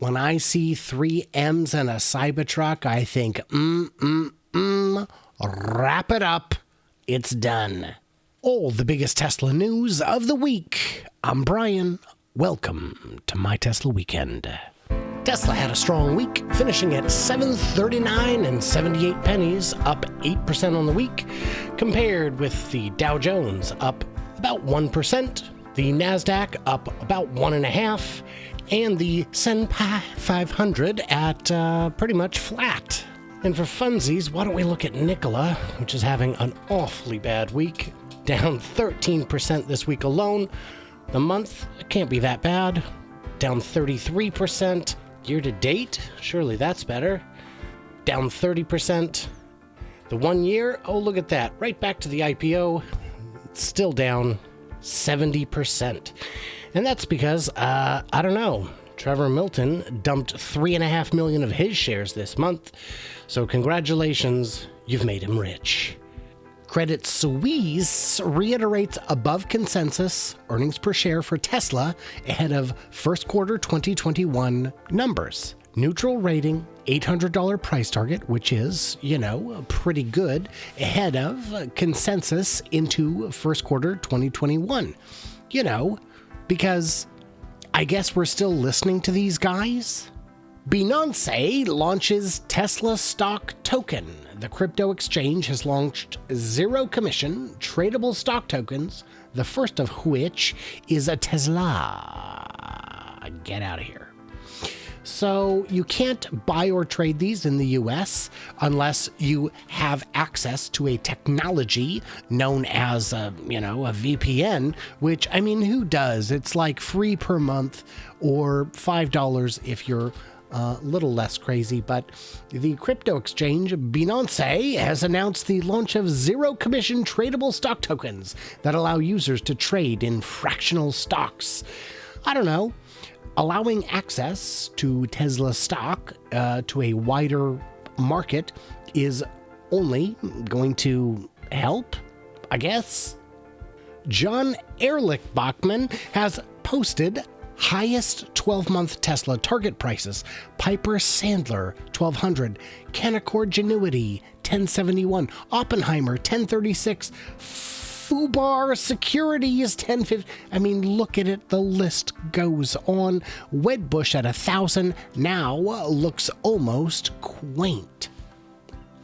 When I see 3 M's and a Cybertruck, I think, wrap it up. It's done. All the biggest Tesla news of the week. I'm Brian. Welcome to my Tesla Weekend. Tesla had a strong week, finishing at $739 and 78 pennies, up 8% on the week, compared with the Dow Jones up about 1%, the Nasdaq up about 1.5%, and the S&P 500 at pretty much flat. And for funsies, why don't we look at Nikola, which is having an awfully bad week, down 13% this week alone. The month can't be that bad, down 33%. Year to date, surely that's better, down 30%. The 1 year, oh look at that, right back to the IPO, still down 70%. And that's because, I don't know, Trevor Milton dumped 3.5 million of his shares this month. So congratulations, you've made him rich. Credit Suisse reiterates above consensus earnings per share for Tesla ahead of first quarter 2021 numbers. Neutral rating, $800 price target, which is, pretty good, ahead of consensus into first quarter 2021. Because I guess we're still listening to these guys. Binance launches Tesla stock token. The crypto exchange has launched zero commission tradable stock tokens, the first of which is a Tesla. Get out of here. So you can't buy or trade these in the US unless you have access to a technology known as a VPN, which, who does? It's like free per month or $5 if you're a little less crazy. But the crypto exchange Binance has announced the launch of zero commission tradable stock tokens that allow users to trade in fractional stocks. I don't know. Allowing access to Tesla stock to a wider market is only going to help, I guess. John Ehrlich Bachman has posted highest 12-month Tesla target prices. Piper Sandler, 1,200. Canaccord Genuity, 1071. Oppenheimer, 1036. Fubar Security is 1050. Look at it. The list goes on. Wedbush at 1,000 now looks almost quaint.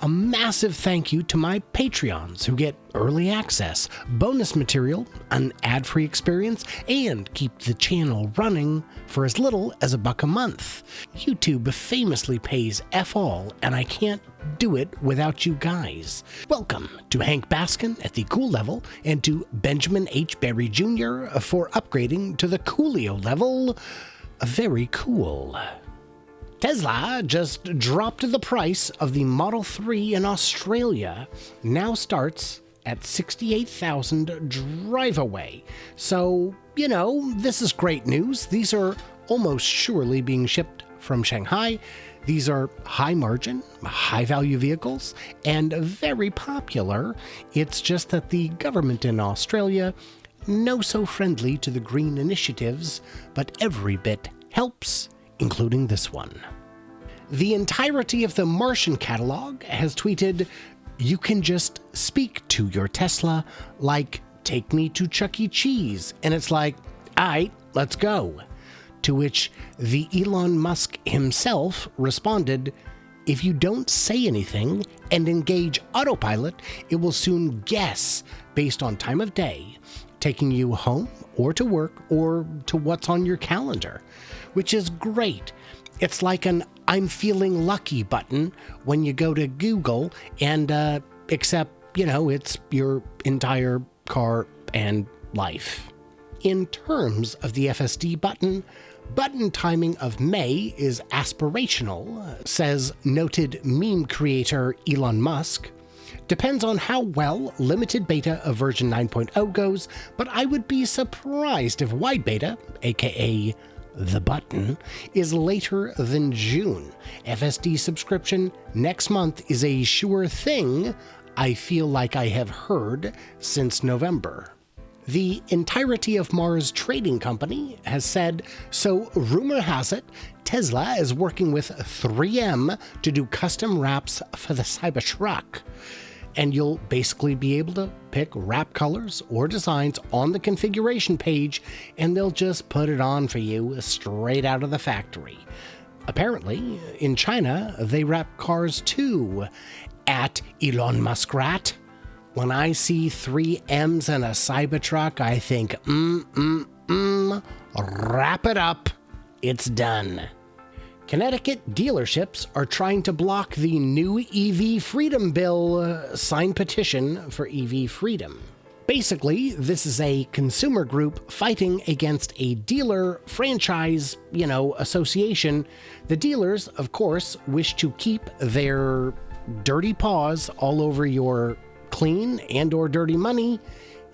A massive thank you to my Patreons who get early access, bonus material, an ad-free experience, and keep the channel running for as little as $1 a month. YouTube famously pays F all, and I can't do it without you guys. Welcome to Hank Baskin at the cool level, and to Benjamin H. Berry Jr. for upgrading to the Coolio level. Very cool. Tesla just dropped the price of the Model 3 in Australia, now starts at $68,000 drive away. So, this is great news. These are almost surely being shipped from Shanghai. These are high margin, high value vehicles, and very popular. It's just that the government in Australia, no so friendly to the green initiatives, but every bit helps, including this one. The entirety of the Martian catalog has tweeted, "You can just speak to your Tesla like, take me to Chuck E. Cheese." And it's like, aight, let's go. To which the Elon Musk himself responded, "If you don't say anything and engage autopilot, it will soon guess based on time of day, taking you home or to work or to what's on your calendar," which is great. It's like an "I'm feeling lucky" button when you go to Google, and except, it's your entire car and life. In terms of the FSD button timing of May is aspirational, says noted meme creator Elon Musk. Depends on how well limited beta of version 9.0 goes, but I would be surprised if wide beta, aka the button, is later than June. FSD subscription next month is a sure thing. I feel like I have heard since November. The entirety of Mars Trading Company has said, so rumor has it, Tesla is working with 3M to do custom wraps for the Cybertruck. And you'll basically be able to pick wrap colors or designs on the configuration page, and they'll just put it on for you straight out of the factory. Apparently, in China, they wrap cars too. At Elon Muskrat. When I see 3 M's and a Cybertruck, I think, wrap it up. It's done. Connecticut dealerships are trying to block the new EV Freedom Bill, signed petition for EV freedom. Basically, this is a consumer group fighting against a dealer franchise, association. The dealers, of course, wish to keep their dirty paws all over your clean and or dirty money,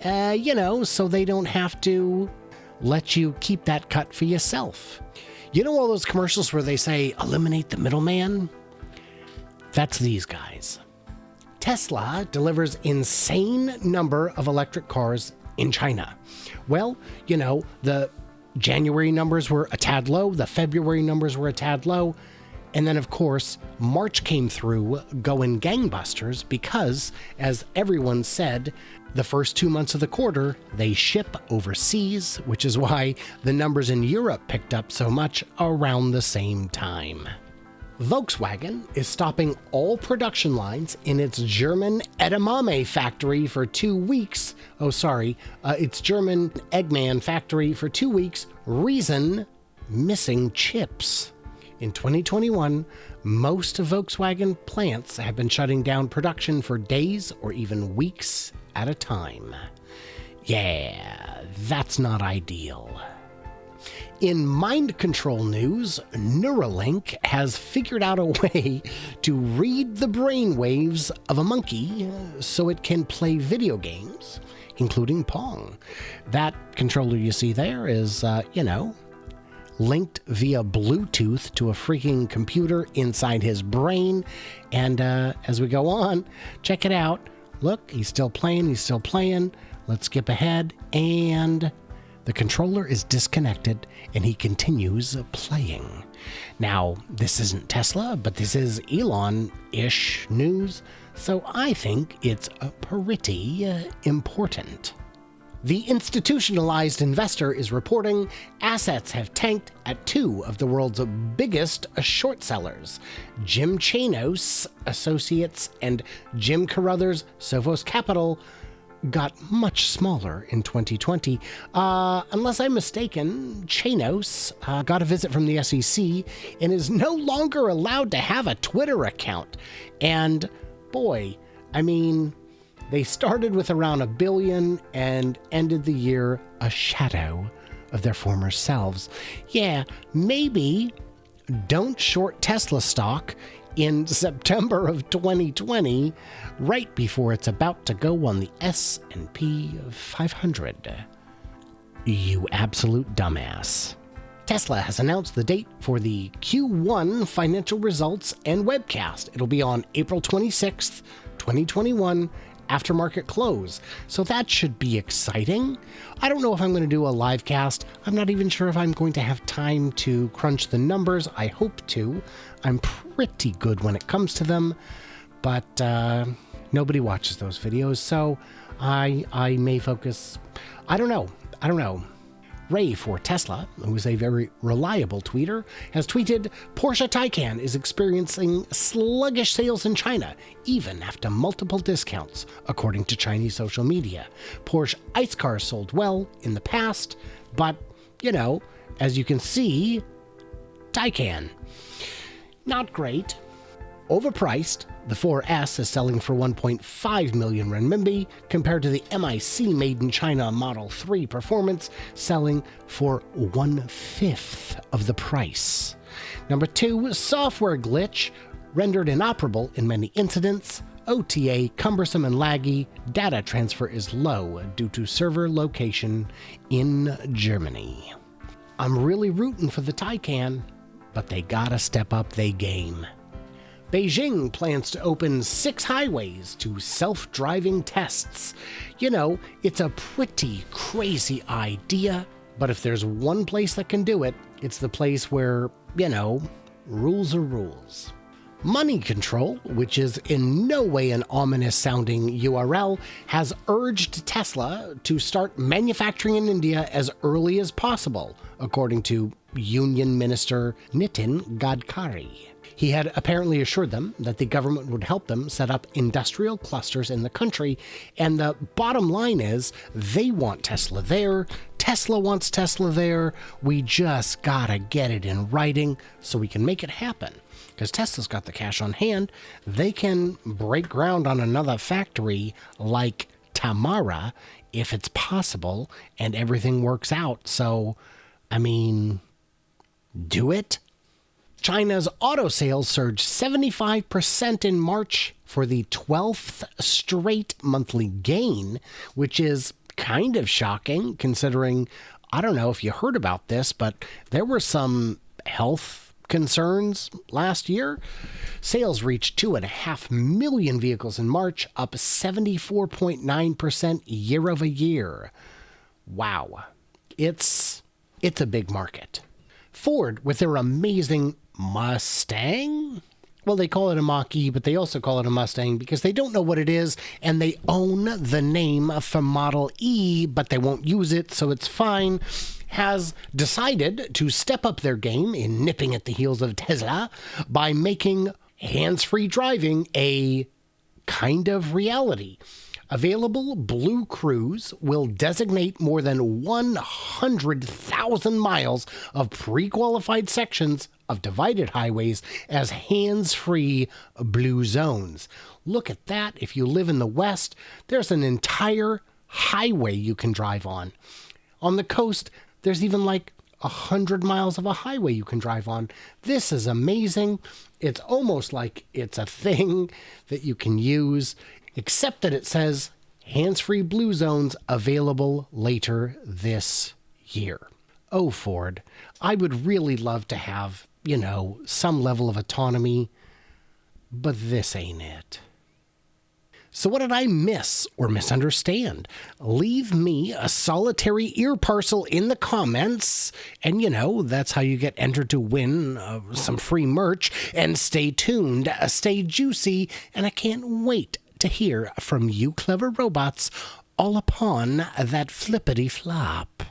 so they don't have to let you keep that cut for yourself. You know all those commercials where they say, eliminate the middleman? That's these guys. Tesla delivers insane number of electric cars in China. Well, the January numbers were a tad low, the February numbers were a tad low, and then, of course, March came through going gangbusters because, as everyone said, the first 2 months of the quarter, they ship overseas, which is why the numbers in Europe picked up so much around the same time. Volkswagen is stopping all production lines in its German Edamame factory for 2 weeks. Its German Eggman factory for 2 weeks. Reason, missing chips. In 2021, most Volkswagen plants have been shutting down production for days or even weeks at a time. Yeah, that's not ideal. In mind control news, Neuralink has figured out a way to read the brainwaves of a monkey so it can play video games, including Pong. That controller you see there is, linked via Bluetooth to a freaking computer inside his brain. And as we go on, check it out. Look, he's still playing. Let's skip ahead. And the controller is disconnected and he continues playing. Now, this isn't Tesla, but this is Elon-ish news. So I think it's pretty important. The institutionalized investor is reporting assets have tanked at 2 of the world's biggest short sellers, Jim Chanos Associates and Jim Carruthers Sophos Capital, got much smaller in 2020. Unless I'm mistaken, Chanos got a visit from the SEC and is no longer allowed to have a Twitter account. And boy, they started with around $1 billion and ended the year a shadow of their former selves. Yeah, maybe don't short Tesla stock in September of 2020, right before it's about to go on the S&P 500. You absolute dumbass. Tesla has announced the date for the Q1 financial results and webcast. It'll be on April 26th, 2021, after market close. So that should be exciting. I don't know if I'm going to do a live cast. I'm not even sure if I'm going to have time to crunch the numbers. I hope to. I'm pretty good when it comes to them, but nobody watches those videos, so I may focus. I don't know. Ray for Tesla, who is a very reliable tweeter, has tweeted, Porsche Taycan is experiencing sluggish sales in China, even after multiple discounts, according to Chinese social media. Porsche ICE cars sold well in the past, but, as you can see, Taycan, not great. Overpriced, the 4S is selling for 1.5 million renminbi, compared to the MIC made in China Model 3 Performance selling for 1/5 of the price. Number 2, software glitch, rendered inoperable in many incidents. OTA cumbersome and laggy, data transfer is low due to server location in Germany. I'm really rooting for the Taycan, but they gotta step up their game. Beijing plans to open 6 highways to self-driving tests. You know, it's a pretty crazy idea, but if there's one place that can do it, it's the place where, you know, rules are rules. Money Control, which is in no way an ominous-sounding URL, has urged Tesla to start manufacturing in India as early as possible, according to Union Minister Nitin Gadkari. He had apparently assured them that the government would help them set up industrial clusters in the country, and the bottom line is they want Tesla there, Tesla wants Tesla there, we just gotta get it in writing so we can make it happen. Because Tesla's got the cash on hand, they can break ground on another factory like Tamara if it's possible and everything works out. So, I mean, do it. China's auto sales surged 75% in March for the 12th straight monthly gain, which is kind of shocking considering, I don't know if you heard about this, but there were some health concerns last year. Sales reached 2.5 million vehicles in March, up 74.9% year over year. Wow. It's a big market. Ford, with their amazing Mustang? Well, they call it a Mach-E, but they also call it a Mustang because they don't know what it is, and they own the name for Model E, but they won't use it, so it's fine, has decided to step up their game in nipping at the heels of Tesla by making hands-free driving a kind of reality. Available Blue Cruise will designate more than 100,000 miles of pre-qualified sections of divided highways as hands-free blue zones. Look at that. If you live in the West, there's an entire highway you can drive on. On the coast, there's even like 100 miles of a highway you can drive on. This is amazing. It's almost like it's a thing that you can use, except that it says hands-free blue zones available later this year. Oh, Ford, I would really love to have, you know, some level of autonomy, but this ain't it. So what did I miss or misunderstand? Leave me a solitary ear parcel in the comments, and you know, that's how you get entered to win some free merch, and stay tuned, stay juicy, and I can't wait to hear from you clever robots all upon that flippity flop.